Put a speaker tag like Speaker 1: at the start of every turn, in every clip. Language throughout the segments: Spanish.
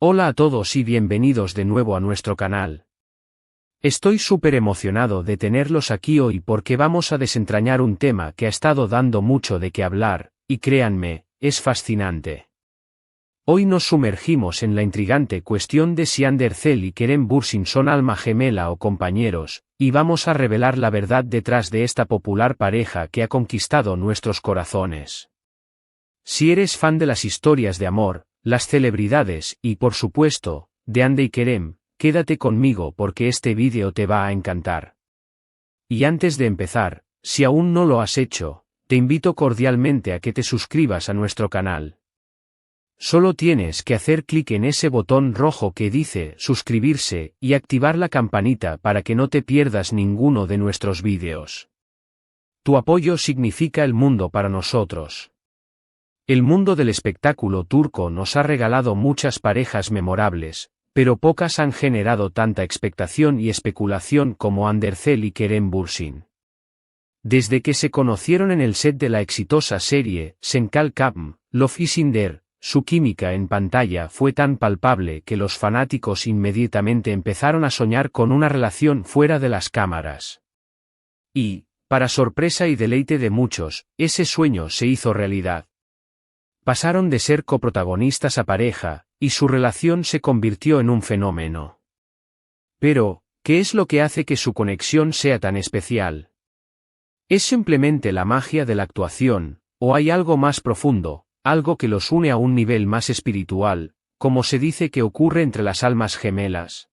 Speaker 1: Hola a todos y bienvenidos de nuevo a nuestro canal. Estoy súper emocionado de tenerlos aquí hoy porque vamos a desentrañar un tema que ha estado dando mucho de qué hablar, y créanme, es fascinante. Hoy nos sumergimos en la intrigante cuestión de si Ander Cell y Kerem Bürsin son alma gemela o compañeros, y vamos a revelar la verdad detrás de esta popular pareja que ha conquistado nuestros corazones. Si eres fan de las historias de amor, las celebridades y, por supuesto, de Hande y Kerem, quédate conmigo porque este vídeo te va a encantar. Y antes de empezar, si aún no lo has hecho, te invito cordialmente a que te suscribas a nuestro canal. Solo tienes que hacer clic en ese botón rojo que dice suscribirse y activar la campanita para que no te pierdas ninguno de nuestros vídeos. Tu apoyo significa el mundo para nosotros. El mundo del espectáculo turco nos ha regalado muchas parejas memorables, pero pocas han generado tanta expectación y especulación como Ander Cell y Kerem Bürsin. Desde que se conocieron en el set de la exitosa serie Senkal Kapm, Love is in there, su química en pantalla fue tan palpable que los fanáticos inmediatamente empezaron a soñar con una relación fuera de las cámaras. Y, para sorpresa y deleite de muchos, ese sueño se hizo realidad. Pasaron de ser coprotagonistas a pareja, y su relación se convirtió en un fenómeno. Pero, ¿qué es lo que hace que su conexión sea tan especial? ¿Es simplemente la magia de la actuación, o hay algo más profundo, algo que los une a un nivel más espiritual, como se dice que ocurre entre las almas gemelas?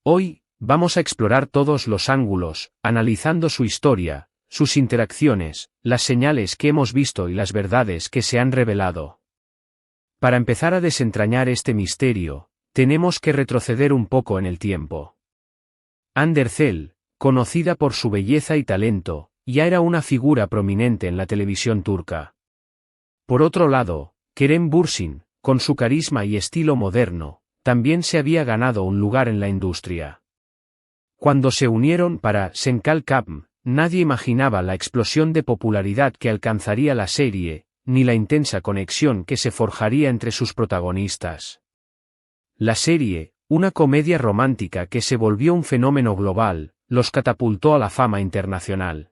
Speaker 1: Hoy, vamos a explorar todos los ángulos, analizando su historia, sus interacciones, las señales que hemos visto y las verdades que se han revelado. Para empezar a desentrañar este misterio, tenemos que retroceder un poco en el tiempo. Ander Cell, conocida por su belleza y talento, ya era una figura prominente en la televisión turca. Por otro lado, Kerem Bürsin, con su carisma y estilo moderno, también se había ganado un lugar en la industria. Cuando se unieron para Senkal Kapm, nadie imaginaba la explosión de popularidad que alcanzaría la serie, ni la intensa conexión que se forjaría entre sus protagonistas. La serie, una comedia romántica que se volvió un fenómeno global, los catapultó a la fama internacional.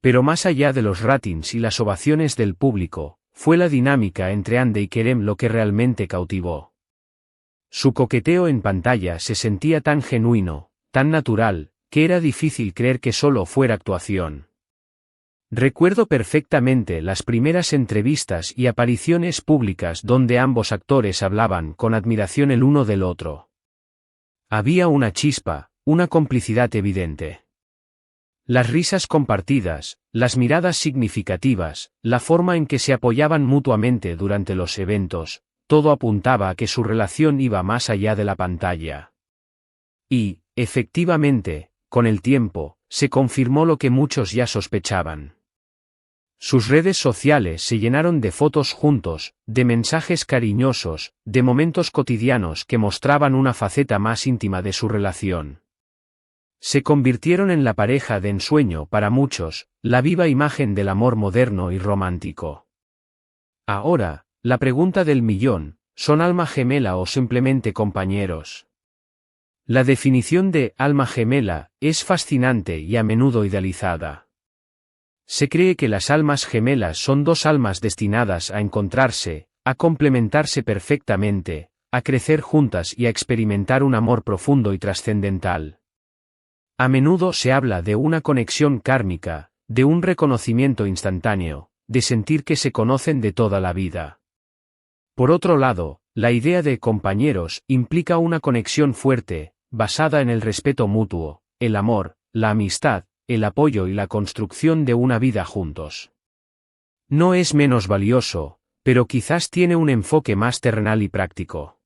Speaker 1: Pero más allá de los ratings y las ovaciones del público, fue la dinámica entre Hande y Kerem lo que realmente cautivó. Su coqueteo en pantalla se sentía tan genuino, tan natural, que era difícil creer que solo fuera actuación. Recuerdo perfectamente las primeras entrevistas y apariciones públicas donde ambos actores hablaban con admiración el uno del otro. Había una chispa, una complicidad evidente. Las risas compartidas, las miradas significativas, la forma en que se apoyaban mutuamente durante los eventos, todo apuntaba a que su relación iba más allá de la pantalla. Y, efectivamente, con el tiempo, se confirmó lo que muchos ya sospechaban. Sus redes sociales se llenaron de fotos juntos, de mensajes cariñosos, de momentos cotidianos que mostraban una faceta más íntima de su relación. Se convirtieron en la pareja de ensueño para muchos, la viva imagen del amor moderno y romántico. Ahora, la pregunta del millón, ¿son alma gemela o simplemente compañeros? La definición de alma gemela es fascinante y a menudo idealizada. Se cree que las almas gemelas son dos almas destinadas a encontrarse, a complementarse perfectamente, a crecer juntas y a experimentar un amor profundo y trascendental. A menudo se habla de una conexión kármica, de un reconocimiento instantáneo, de sentir que se conocen de toda la vida. Por otro lado, la idea de compañeros implica una conexión fuerte, basada en el respeto mutuo, el amor, la amistad, el apoyo y la construcción de una vida juntos. No es menos valioso, pero quizás tiene un enfoque más terrenal y práctico.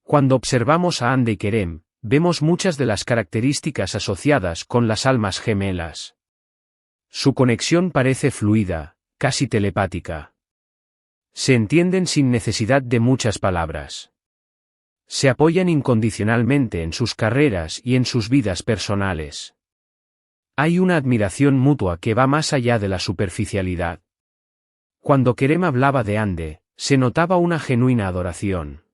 Speaker 1: Cuando observamos a Hande y Kerem, vemos muchas de las características asociadas con las almas gemelas. Su conexión parece fluida, casi telepática. Se entienden sin necesidad de muchas palabras. Se apoyan incondicionalmente en sus carreras y en sus vidas personales. Hay una admiración mutua que va más allá de la superficialidad. Cuando Kerem hablaba de Hande, se notaba una genuina adoración.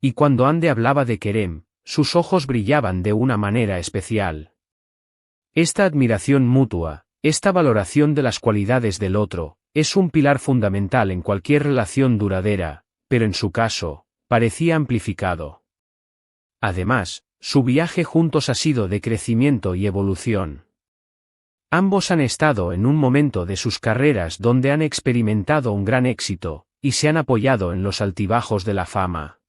Speaker 1: Y cuando Ande hablaba de Kerem, sus ojos brillaban de una manera especial. Esta admiración mutua, esta valoración de las cualidades del otro, es un pilar fundamental en cualquier relación duradera, pero en su caso, parecía amplificado. Además, su viaje juntos ha sido de crecimiento y evolución. Ambos han estado en un momento de sus carreras donde han experimentado un gran éxito, y se han apoyado en los altibajos de la fama.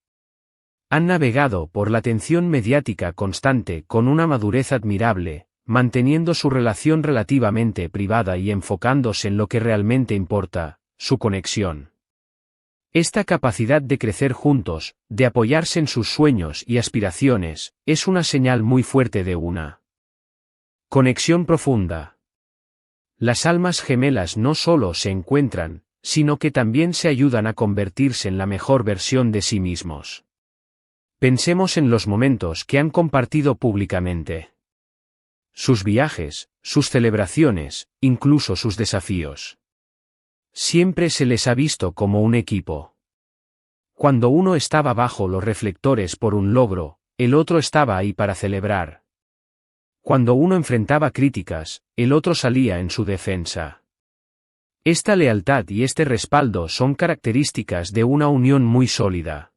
Speaker 1: Han navegado por la atención mediática constante con una madurez admirable, manteniendo su relación relativamente privada y enfocándose en lo que realmente importa, su conexión. Esta capacidad de crecer juntos, de apoyarse en sus sueños y aspiraciones, es una señal muy fuerte de una conexión profunda. Las almas gemelas no solo se encuentran, sino que también se ayudan a convertirse en la mejor versión de sí mismos. Pensemos en los momentos que han compartido públicamente. Sus viajes, sus celebraciones, incluso sus desafíos. Siempre se les ha visto como un equipo. Cuando uno estaba bajo los reflectores por un logro, el otro estaba ahí para celebrar. Cuando uno enfrentaba críticas, el otro salía en su defensa. Esta lealtad y este respaldo son características de una unión muy sólida.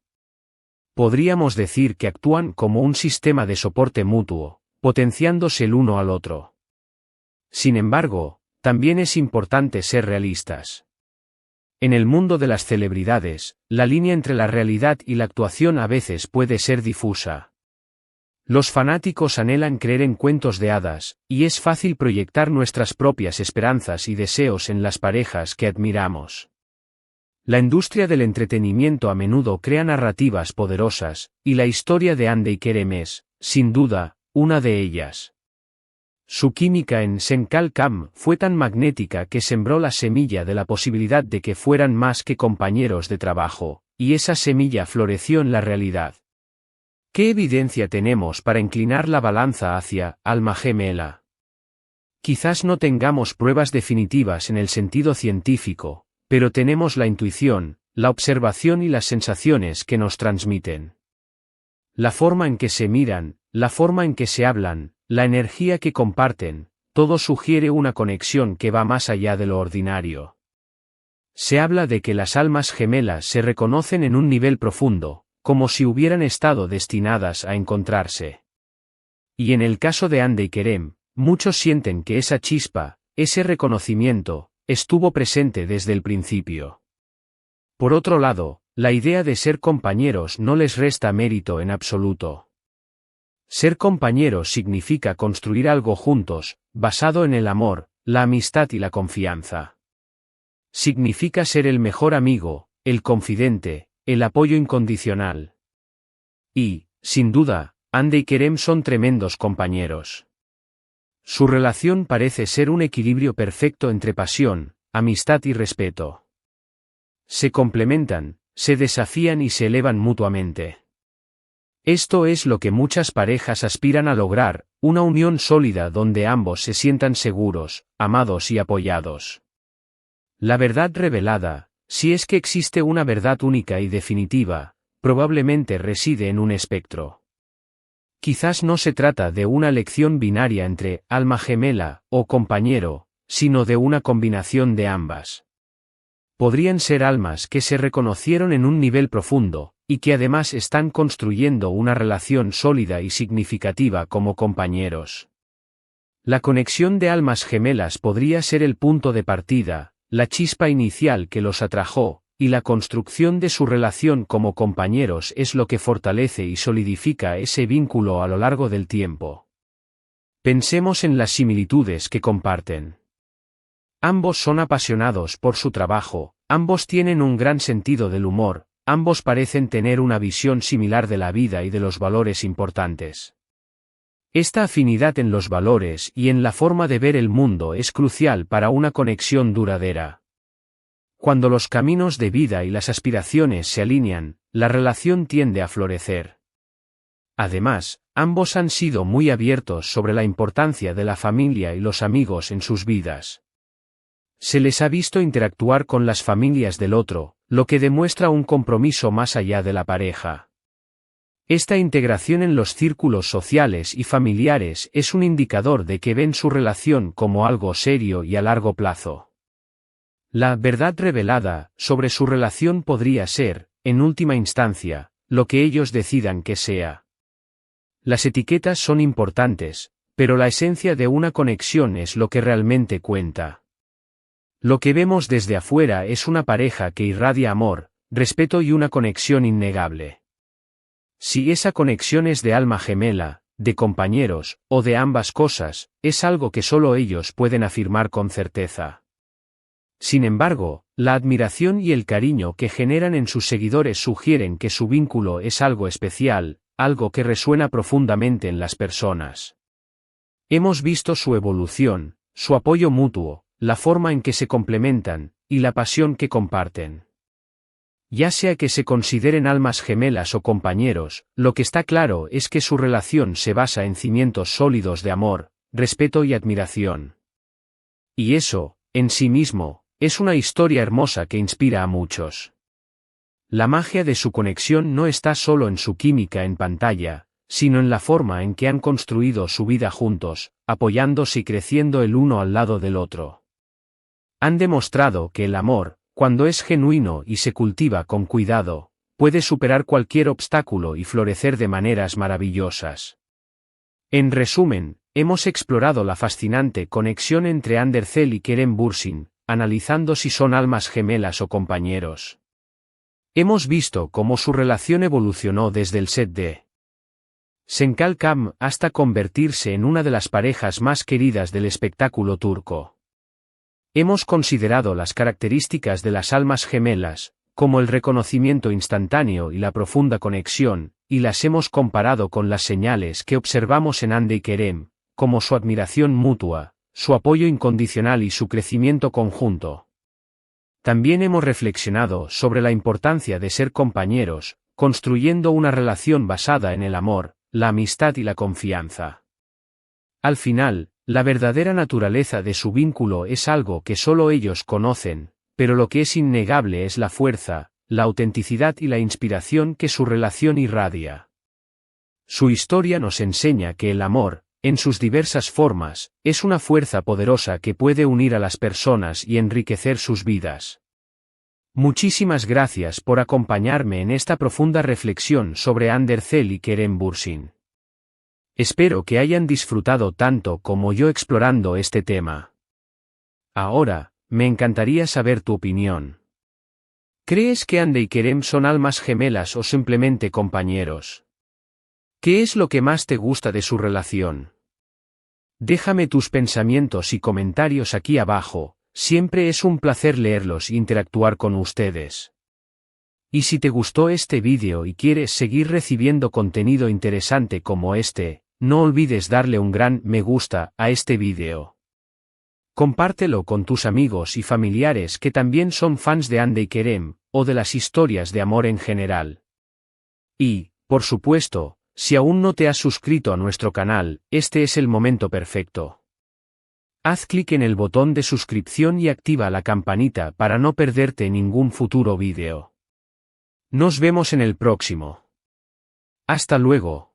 Speaker 1: Podríamos decir que actúan como un sistema de soporte mutuo, potenciándose el uno al otro. Sin embargo, también es importante ser realistas. En el mundo de las celebridades, la línea entre la realidad y la actuación a veces puede ser difusa. Los fanáticos anhelan creer en cuentos de hadas, y es fácil proyectar nuestras propias esperanzas y deseos en las parejas que admiramos. La industria del entretenimiento a menudo crea narrativas poderosas, y la historia de Ande y Kerem es, sin duda, una de ellas. Su química en Senkal Kam fue tan magnética que sembró la semilla de la posibilidad de que fueran más que compañeros de trabajo, y esa semilla floreció en la realidad. ¿Qué evidencia tenemos para inclinar la balanza hacia alma gemela? Quizás no tengamos pruebas definitivas en el sentido científico, pero tenemos la intuición, la observación y las sensaciones que nos transmiten. La forma en que se miran, la forma en que se hablan, la energía que comparten, todo sugiere una conexión que va más allá de lo ordinario. Se habla de que las almas gemelas se reconocen en un nivel profundo, como si hubieran estado destinadas a encontrarse. Y en el caso de Ande y Kerem, muchos sienten que esa chispa, ese reconocimiento, estuvo presente desde el principio. Por otro lado, la idea de ser compañeros no les resta mérito en absoluto. Ser compañeros significa construir algo juntos, basado en el amor, la amistad y la confianza. Significa ser el mejor amigo, el confidente, el apoyo incondicional. Y, sin duda, Ande y Kerem son tremendos compañeros. Su relación parece ser un equilibrio perfecto entre pasión, amistad y respeto. Se complementan, se desafían y se elevan mutuamente. Esto es lo que muchas parejas aspiran a lograr, una unión sólida donde ambos se sientan seguros, amados y apoyados. La verdad revelada, si es que existe una verdad única y definitiva, probablemente reside en un espectro. Quizás no se trata de una elección binaria entre alma gemela o compañero, sino de una combinación de ambas. Podrían ser almas que se reconocieron en un nivel profundo, y que además están construyendo una relación sólida y significativa como compañeros. La conexión de almas gemelas podría ser el punto de partida, la chispa inicial que los atrajo, y la construcción de su relación como compañeros es lo que fortalece y solidifica ese vínculo a lo largo del tiempo. Pensemos en las similitudes que comparten. Ambos son apasionados por su trabajo, ambos tienen un gran sentido del humor, ambos parecen tener una visión similar de la vida y de los valores importantes. Esta afinidad en los valores y en la forma de ver el mundo es crucial para una conexión duradera. Cuando los caminos de vida y las aspiraciones se alinean, la relación tiende a florecer. Además, ambos han sido muy abiertos sobre la importancia de la familia y los amigos en sus vidas. Se les ha visto interactuar con las familias del otro, lo que demuestra un compromiso más allá de la pareja. Esta integración en los círculos sociales y familiares es un indicador de que ven su relación como algo serio y a largo plazo. La verdad revelada sobre su relación podría ser, en última instancia, lo que ellos decidan que sea. Las etiquetas son importantes, pero la esencia de una conexión es lo que realmente cuenta. Lo que vemos desde afuera es una pareja que irradia amor, respeto y una conexión innegable. Si esa conexión es de alma gemela, de compañeros, o de ambas cosas, es algo que solo ellos pueden afirmar con certeza. Sin embargo, la admiración y el cariño que generan en sus seguidores sugieren que su vínculo es algo especial, algo que resuena profundamente en las personas. Hemos visto su evolución, su apoyo mutuo, la forma en que se complementan, y la pasión que comparten. Ya sea que se consideren almas gemelas o compañeros, lo que está claro es que su relación se basa en cimientos sólidos de amor, respeto y admiración. Y eso, en sí mismo, es una historia hermosa que inspira a muchos. La magia de su conexión no está solo en su química en pantalla, sino en la forma en que han construido su vida juntos, apoyándose y creciendo el uno al lado del otro. Han demostrado que el amor, cuando es genuino y se cultiva con cuidado, puede superar cualquier obstáculo y florecer de maneras maravillosas. En resumen, hemos explorado la fascinante conexión entre Andercel y Kerem Bürsin, analizando si son almas gemelas o compañeros. Hemos visto cómo su relación evolucionó desde el set de Senkal Camp hasta convertirse en una de las parejas más queridas del espectáculo turco. Hemos considerado las características de las almas gemelas, como el reconocimiento instantáneo y la profunda conexión, y las hemos comparado con las señales que observamos en Hande y Kerem, como su admiración mutua, su apoyo incondicional y su crecimiento conjunto. También hemos reflexionado sobre la importancia de ser compañeros, construyendo una relación basada en el amor, la amistad y la confianza. Al final, la verdadera naturaleza de su vínculo es algo que solo ellos conocen, pero lo que es innegable es la fuerza, la autenticidad y la inspiración que su relación irradia. Su historia nos enseña que el amor, en sus diversas formas, es una fuerza poderosa que puede unir a las personas y enriquecer sus vidas. Muchísimas gracias por acompañarme en esta profunda reflexión sobre Andercel y Kerem Bürsin. Espero que hayan disfrutado tanto como yo explorando este tema. Ahora, me encantaría saber tu opinión. ¿Crees que Hande y Kerem son almas gemelas o simplemente compañeros? ¿Qué es lo que más te gusta de su relación? Déjame tus pensamientos y comentarios aquí abajo, siempre es un placer leerlos e interactuar con ustedes. Y si te gustó este vídeo y quieres seguir recibiendo contenido interesante como este, no olvides darle un gran me gusta a este vídeo. Compártelo con tus amigos y familiares que también son fans de Hande y Kerem, o de las historias de amor en general. Y, por supuesto, si aún no te has suscrito a nuestro canal, este es el momento perfecto. Haz clic en el botón de suscripción y activa la campanita para no perderte ningún futuro vídeo. Nos vemos en el próximo. Hasta luego.